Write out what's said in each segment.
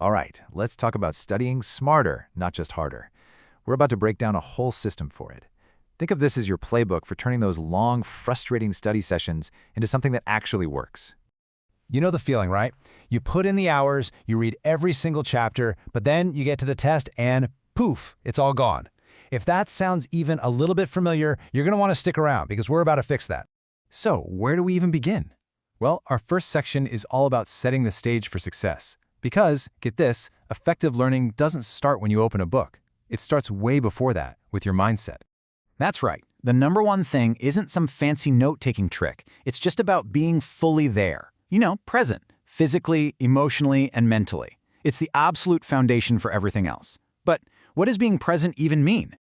All right, let's talk about studying smarter, not just harder. We're about to break down a whole system for it. Think of this as your playbook for turning those long, frustrating study sessions into something that actually works. You know the feeling, right? You put in the hours, you read every single chapter, but then you get to the test and poof, it's all gone. If that sounds even a little bit familiar, you're going to want to stick around because we're about to fix that. So, where do we even begin? Well, our first section is all about setting the stage for success. Because, get this, effective learning doesn't start when you open a book. It starts way before that, with your mindset. That's right. The number one thing isn't some fancy note-taking trick. It's just about being fully there. Present, physically, emotionally, and mentally. It's the absolute foundation for everything else. But what does being present even mean?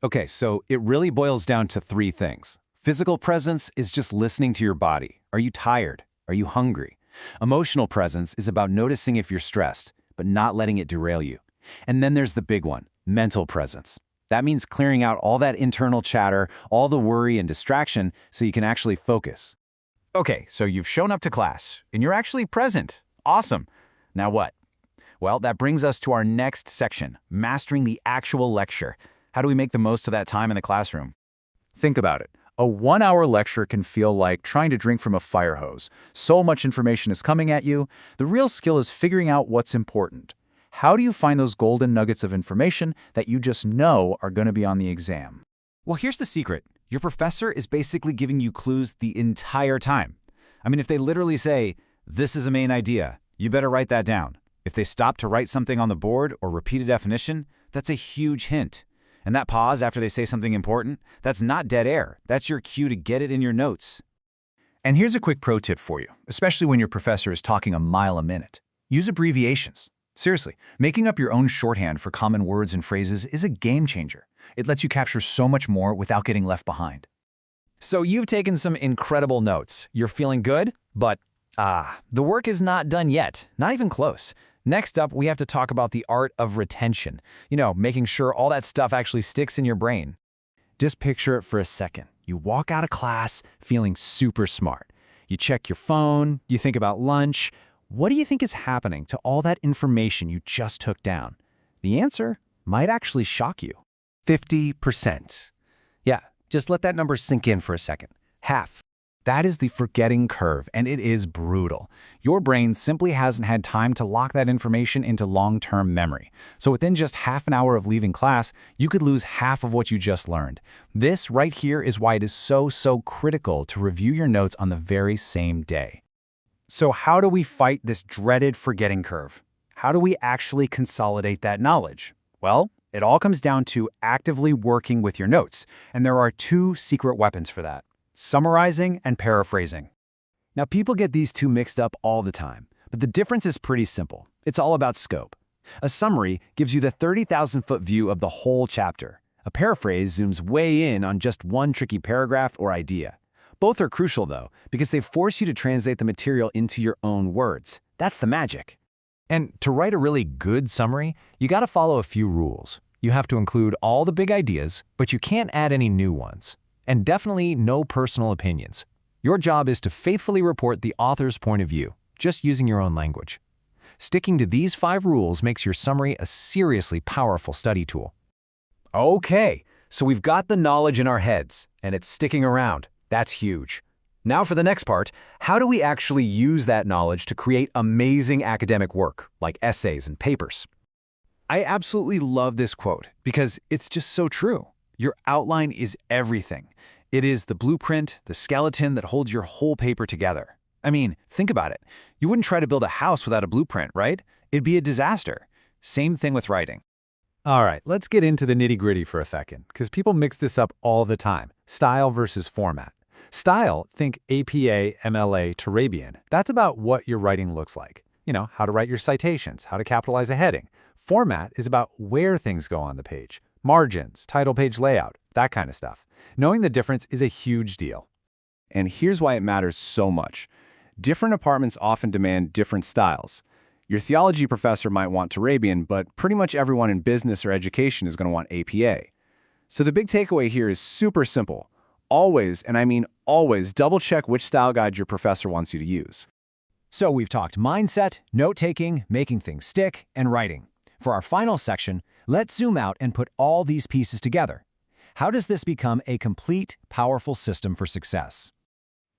Okay, so it really boils down to three things. Physical presence is just listening to your body. Are you tired? Are you hungry? Emotional presence is about noticing if you're stressed, but not letting it derail you. And then there's the big one, mental presence. That means clearing out all that internal chatter, all the worry and distraction, so you can actually focus. Okay, so you've shown up to class, and you're actually present. Awesome. Now what? Well, that brings us to our next section, mastering the actual lecture. How do we make the most of that time in the classroom? Think about it. A 1-hour lecture can feel like trying to drink from a fire hose. So much information is coming at you. The real skill is figuring out what's important. How do you find those golden nuggets of information that you just know are going to be on the exam? Well, here's the secret. Your professor is basically giving you clues the entire time. I mean, if they literally say, this is a main idea, you better write that down. If they stop to write something on the board or repeat a definition, that's a huge hint. And that pause after they say something important, that's not dead air. That's your cue to get it in your notes. And here's a quick pro tip for you, especially when your professor is talking a mile a minute. Use abbreviations. Seriously, making up your own shorthand for common words and phrases is a game changer. It lets you capture so much more without getting left behind. So you've taken some incredible notes. You're feeling good? But, the work is not done yet. Not even close. Next up, we have to talk about the art of retention. Making sure all that stuff actually sticks in your brain. Just picture it for a second. You walk out of class feeling super smart. You check your phone, you think about lunch. What do you think is happening to all that information you just took down? The answer might actually shock you. 50%. Yeah, just let that number sink in for a second. Half. That is the forgetting curve, and it is brutal. Your brain simply hasn't had time to lock that information into long-term memory. So within just half an hour of leaving class, you could lose half of what you just learned. This right here is why it is so critical to review your notes on the very same day. So how do we fight this dreaded forgetting curve? How do we actually consolidate that knowledge? Well, it all comes down to actively working with your notes, and there are two secret weapons for that: summarizing and paraphrasing. Now, people get these two mixed up all the time, but the difference is pretty simple. It's all about scope. A summary gives you the 30,000-foot view of the whole chapter. A paraphrase zooms way in on just one tricky paragraph or idea. Both are crucial, though, because they force you to translate the material into your own words. That's the magic. And to write a really good summary, you got to follow a few rules. You have to include all the big ideas, but you can't add any new ones. And definitely no personal opinions. Your job is to faithfully report the author's point of view, just using your own language. Sticking to these 5 rules makes your summary a seriously powerful study tool. Okay, so we've got the knowledge in our heads, and it's sticking around. That's huge. Now for the next part, how do we actually use that knowledge to create amazing academic work, like essays and papers? I absolutely love this quote because it's just so true. Your outline is everything. It is the blueprint, the skeleton that holds your whole paper together. I mean, think about it. You wouldn't try to build a house without a blueprint, right? It'd be a disaster. Same thing with writing. All right, let's get into the nitty-gritty for a second, because people mix this up all the time. Style versus format. Style, think APA, MLA, Turabian. That's about what your writing looks like. How to write your citations, how to capitalize a heading. Format is about where things go on the page. Margins, title page layout, that kind of stuff. Knowing the difference is a huge deal. And here's why it matters so much. Different departments often demand different styles. Your theology professor might want Turabian, but pretty much everyone in business or education is going to want APA. So the big takeaway here is super simple. Always, and I mean always, double-check which style guide your professor wants you to use. So we've talked mindset, note-taking, making things stick, and writing. For our final section, let's zoom out and put all these pieces together. How does this become a complete, powerful system for success?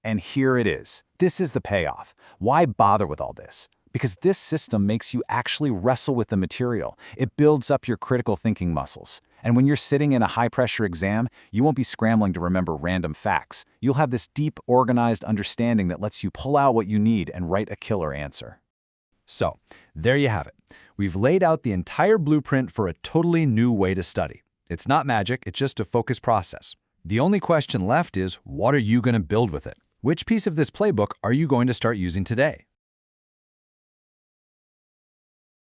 And here it is. This is the payoff. Why bother with all this? Because this system makes you actually wrestle with the material. It builds up your critical thinking muscles. And when you're sitting in a high-pressure exam, you won't be scrambling to remember random facts. You'll have this deep, organized understanding that lets you pull out what you need and write a killer answer. So, there you have it. We've laid out the entire blueprint for a totally new way to study. It's not magic, it's just a focused process. The only question left is, what are you going to build with it? Which piece of this playbook are you going to start using today?